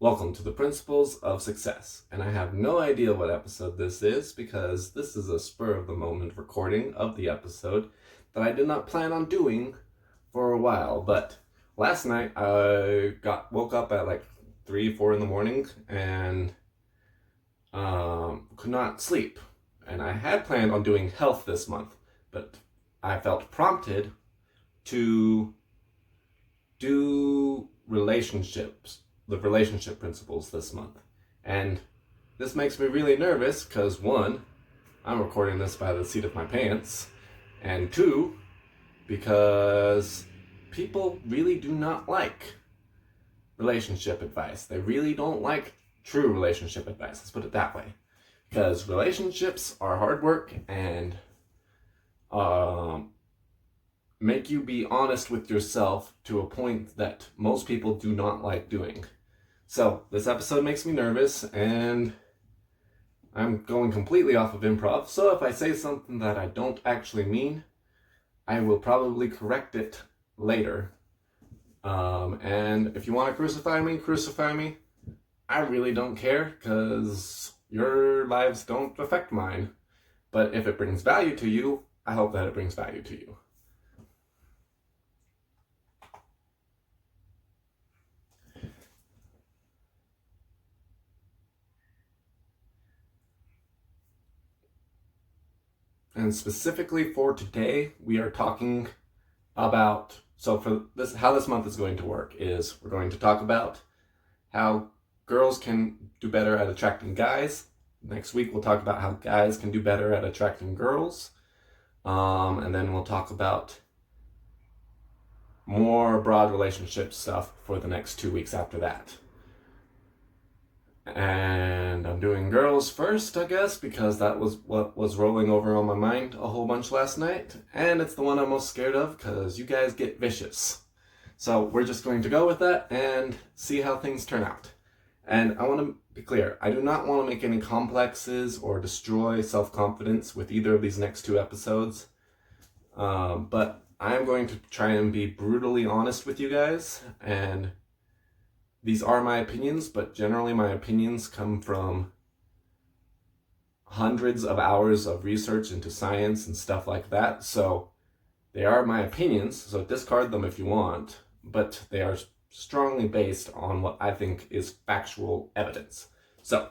Welcome to the Principles of Success, and I have no idea what episode this is because this is a spur-of-the-moment recording of the episode that I did not plan on doing for a while, but last night I woke up at like 3, 4 in the morning and could not sleep, and I had planned on doing health this month, but I felt prompted to do the relationship principles this month. And this makes me really nervous because 1, I'm recording this by the seat of my pants, and 2, because people really do not like relationship advice. They really don't like true relationship advice, let's put it that way. Because relationships are hard work and make you be honest with yourself to a point that most people do not like doing. So this episode makes me nervous, and I'm going completely off of improv, so if I say something that I don't actually mean, I will probably correct it later. And if you want to crucify me. I really don't care, because your lives don't affect mine. But if it brings value to you, I hope that it brings value to you. And specifically for today, we are talking about, how this month is going to work is we're going to talk about how girls can do better at attracting guys. Next week, we'll talk about how guys can do better at attracting girls. And then we'll talk about more broad relationship stuff for the next 2 weeks after that. And I'm doing girls first, I guess, because that was what was rolling over on my mind a whole bunch last night. And it's the one I'm most scared of because you guys get vicious. So we're just going to go with that and see how things turn out. And I want to be clear, I do not want to make any complexes or destroy self-confidence with either of these next 2 episodes. But I am going to try and be brutally honest with you guys, and these are my opinions, but generally my opinions come from hundreds of hours of research into science and stuff like that. So they are my opinions, so discard them if you want, but they are strongly based on what I think is factual evidence. So,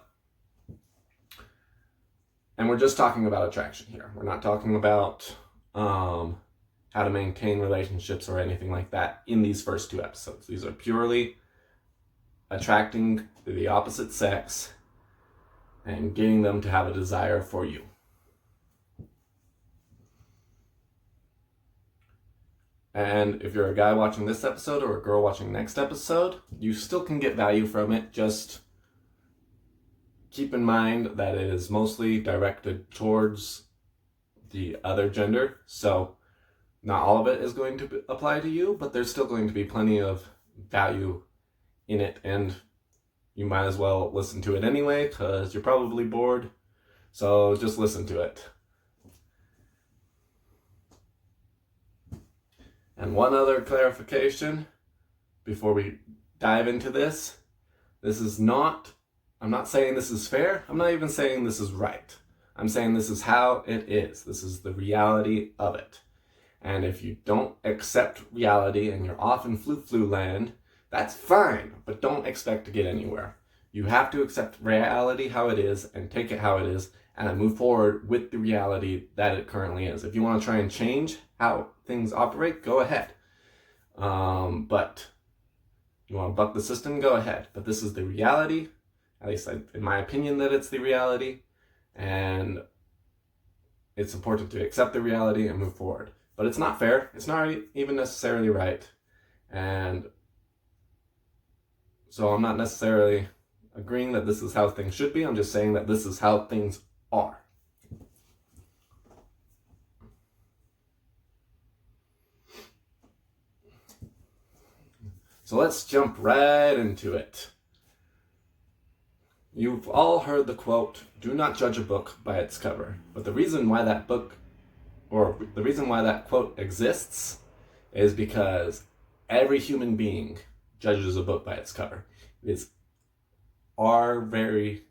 and we're just talking about attraction here. We're not talking about how to maintain relationships or anything like that in these first 2 episodes. These are purely attracting the opposite sex and getting them to have a desire for you. And if you're a guy watching this episode or a girl watching next episode, you still can get value from it. Just keep in mind that it is mostly directed towards the other gender. So not all of it is going to apply to you, but there's still going to be plenty of value in it, and you might as well listen to it anyway because you're probably bored, so just listen to it. And one other clarification before we dive into this. I'm not saying this is fair. I'm not even saying this is right. I'm saying this is how it is. This is the reality of it. And if you don't accept reality and you're off in flu land, that's fine, but don't expect to get anywhere. You have to accept reality how it is and take it how it is and move forward with the reality that it currently is. If you want to try and change how things operate, go ahead. But you want to buck the system, go ahead. But this is the reality, at least in my opinion, that it's the reality. And it's important to accept the reality and move forward. But it's not fair. It's not even necessarily right. And so I'm not necessarily agreeing that this is how things should be. I'm just saying that this is how things are. So let's jump right into it. You've all heard the quote, "Do not judge a book by its cover." But the reason why that quote exists is because every human being judges a book by its cover. It's our very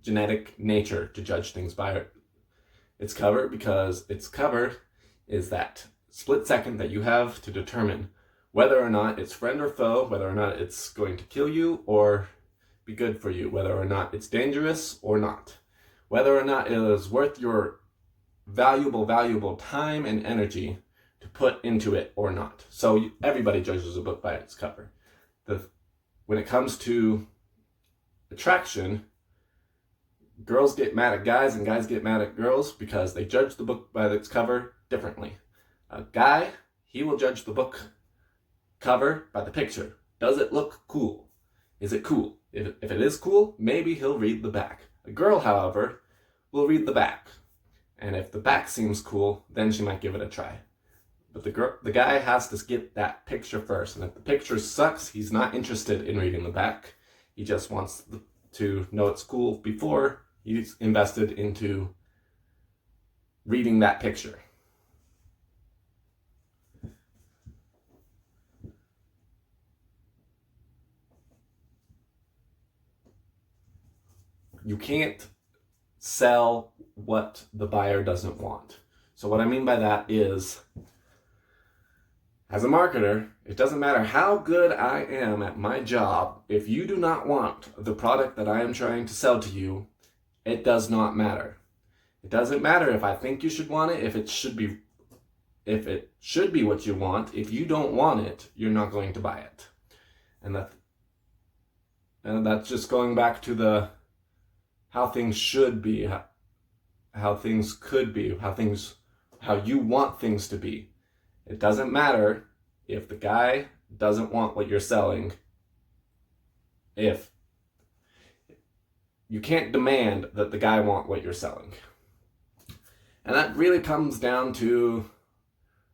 genetic nature to judge things by its cover, because its cover is that split second that you have to determine whether or not it's friend or foe, whether or not it's going to kill you or be good for you, whether or not it's dangerous or not, whether or not it is worth your valuable time and energy to put into it or not. So everybody judges a book by its cover. When it comes to attraction, girls get mad at guys and guys get mad at girls because they judge the book by its cover differently. A guy, he will judge the book cover by the picture. Does it look cool? Is it cool? If it is cool, maybe he'll read the back. A girl, however, will read the back. And if the back seems cool, then she might give it a try. But the guy has to get that picture first. And if the picture sucks, he's not interested in reading the back. He just wants to know it's cool before he's invested into reading that picture. You can't sell what the buyer doesn't want. So what I mean by that is, as a marketer, it doesn't matter how good I am at my job. If you do not want the product that I am trying to sell to you, it does not matter. It doesn't matter if I think you should want it, if it should be what you want. If you don't want it, you're not going to buy it. And that's just going back to how things should be, how things could be, how you want things to be. It doesn't matter if the guy doesn't want what you're selling. If you can't demand that the guy want what you're selling. And that really comes down to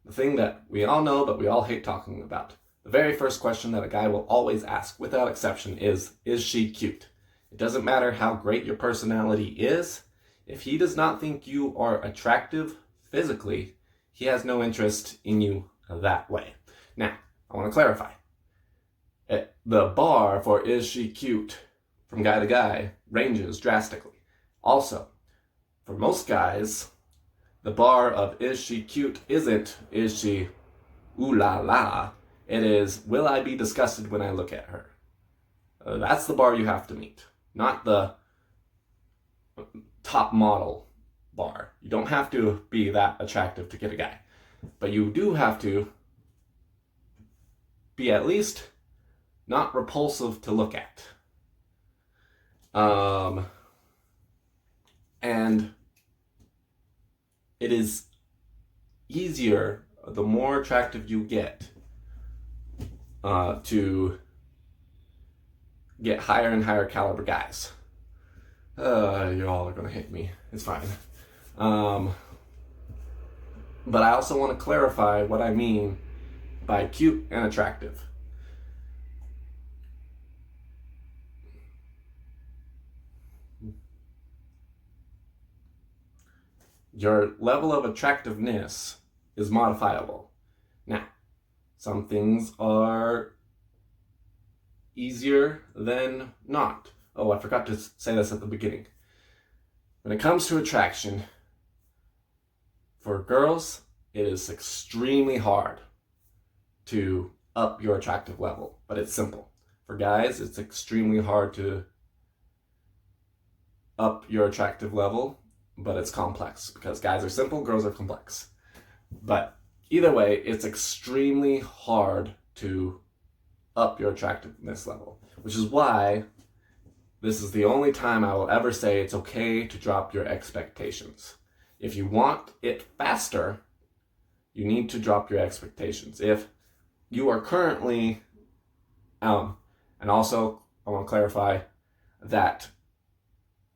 the thing that we all know, but we all hate talking about. The very first question that a guy will always ask, without exception, is she cute? It doesn't matter how great your personality is. If he does not think you are attractive physically, he has no interest in you that way. Now, I want to clarify. The bar for is she cute from guy to guy ranges drastically. Also, for most guys, the bar of is she cute isn't is she ooh la la. It is, will I be disgusted when I look at her? That's the bar you have to meet, not the top model bar. You don't have to be that attractive to get a guy, but you do have to be at least not repulsive to look at. And it is easier the more attractive you get to get higher and higher caliber guys. You all are gonna hate me. It's fine. But I also want to clarify what I mean by cute and attractive. Your level of attractiveness is modifiable. Now, some things are easier than not. Oh, I forgot to say this at the beginning. When it comes to attraction, for girls, it is extremely hard to up your attractive level, but it's simple. For guys, it's extremely hard to up your attractive level, but it's complex because guys are simple, girls are complex. But either way, it's extremely hard to up your attractiveness level, which is why this is the only time I will ever say it's okay to drop your expectations. If you want it faster, you need to drop your expectations. If you are currently, and also I want to clarify that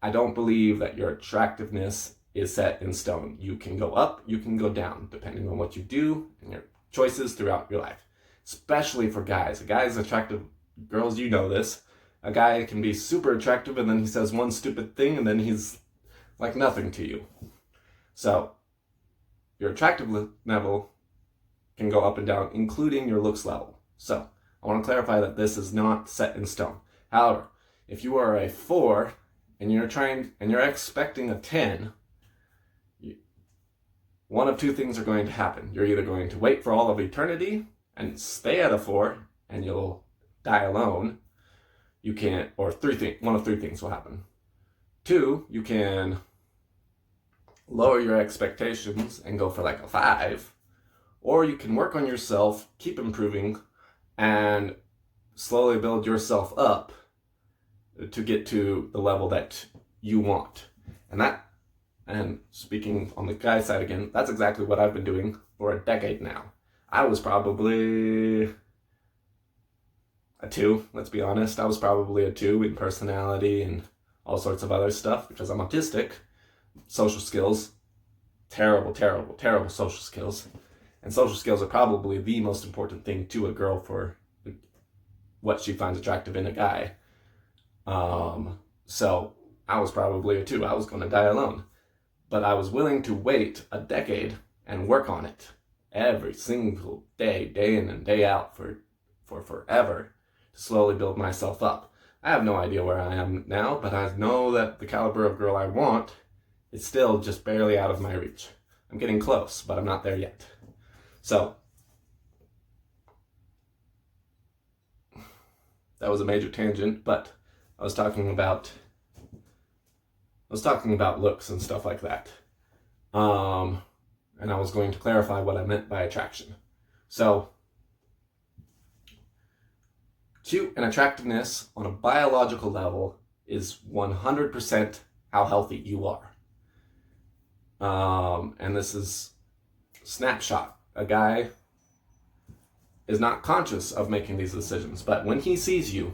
I don't believe that your attractiveness is set in stone. You can go up, you can go down, depending on what you do and your choices throughout your life. Especially for guys. A guy is attractive, girls, you know this. A guy can be super attractive and then he says one stupid thing and then he's like nothing to you. So, your attractive level can go up and down, including your looks level. So, I want to clarify that this is not set in stone. However, If you are a 4 and you're expecting a 10, one of two things are going to happen. You're either going to wait for all of eternity and stay at a 4 and you'll die alone. You can't, or one of three things will happen. 2, you can lower your expectations and go for like a 5, or you can work on yourself, keep improving, and slowly build yourself up to get to the level that you want. And speaking on the guy side again, that's exactly what I've been doing for a decade now. I was probably a 2, let's be honest. I was probably a 2 in personality and all sorts of other stuff because I'm autistic. Social skills, terrible social skills. And social skills are probably the most important thing to a girl for what she finds attractive in a guy. So I was probably a 2. I was going to die alone. But I was willing to wait a decade and work on it every single day, day in and day out for forever, to slowly build myself up. I have no idea where I am now, but I know that the caliber of girl I want is still just barely out of my reach. I'm getting close, but I'm not there yet. So, that was a major tangent, but I was talking about looks and stuff like that. And I was going to clarify what I meant by attraction. So, cute and attractiveness on a biological level is 100% how healthy you are. And this is snapshot. A guy is not conscious of making these decisions, but when he sees you,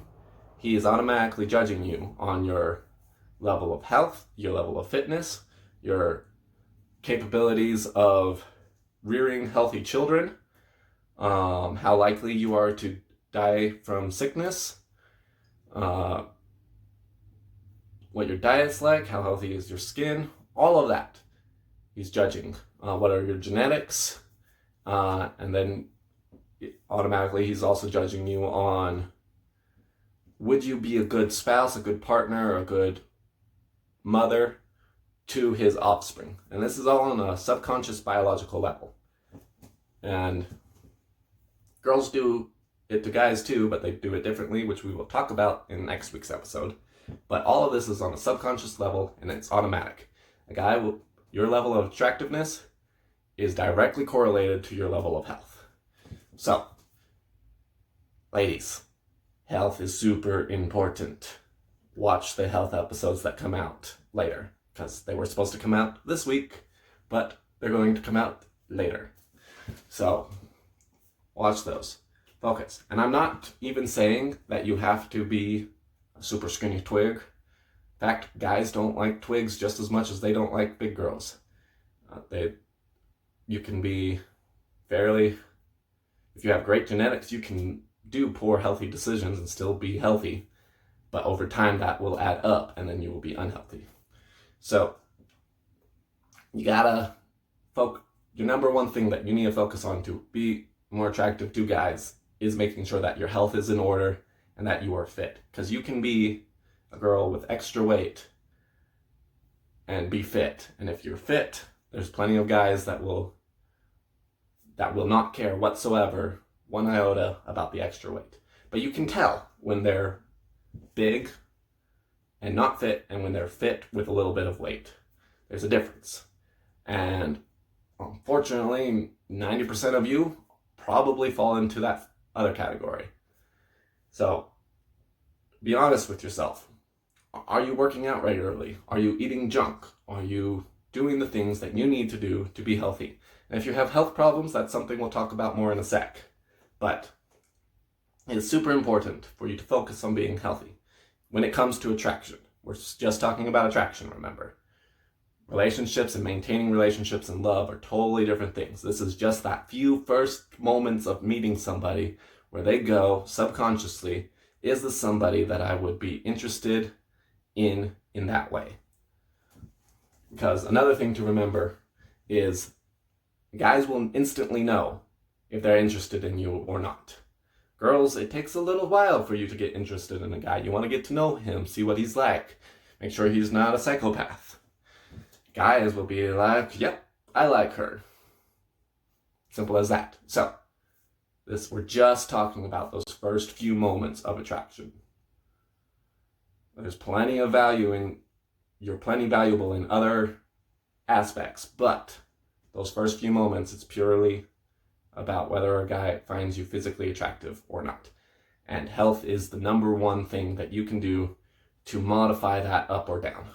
he is automatically judging you on your level of health, your level of fitness, your capabilities of rearing healthy children, how likely you are to die from sickness, what your diet's like, how healthy is your skin, all of that. He's judging. What are your genetics? And then automatically he's also judging you on, would you be a good spouse, a good partner, a good mother to his offspring? And this is all on a subconscious biological level. And girls do it to guys too, but they do it differently, which we will talk about in next week's episode. But all of this is on a subconscious level, and it's automatic. Your level of attractiveness is directly correlated to your level of health. So, ladies, health is super important. Watch the health episodes that come out later, because they were supposed to come out this week, but they're going to come out later. So, watch those. Focus. And I'm not even saying that you have to be a super skinny twig. In fact, guys don't like twigs just as much as they don't like big girls. You can be if you have great genetics, you can do poor healthy decisions and still be healthy. But over time, that will add up, and then you will be unhealthy. So, you gotta focus. Your number one thing that you need to focus on to be more attractive to guys is making sure that your health is in order and that you are fit. Because you can be a girl with extra weight and be fit. And if you're fit, there's plenty of guys that will not care whatsoever, one iota, about the extra weight. But you can tell when they're big and not fit, and when they're fit with a little bit of weight. There's a difference. And unfortunately, 90% of you probably fall into that other category. So, be honest with yourself. Are you working out regularly? Are you eating junk? Are you doing the things that you need to do to be healthy? And if you have health problems, that's something we'll talk about more in a sec. But it's super important for you to focus on being healthy. When it comes to attraction, we're just talking about attraction, remember. Relationships and maintaining relationships and love are totally different things. This is just that few first moments of meeting somebody where they go subconsciously, is this somebody that I would be interested in that way? Because another thing to remember is guys will instantly know if they're interested in you or not. Girls, it takes a little while for you to get interested in a guy. You want to get to know him, see what he's like, make sure he's not a psychopath. Guys will be like, yep, I like her. Simple as that. So, we're just talking about those first few moments of attraction. There's plenty of value in, you're plenty valuable in other aspects, but those first few moments, it's purely about whether a guy finds you physically attractive or not. And health is the number one thing that you can do to modify that up or down.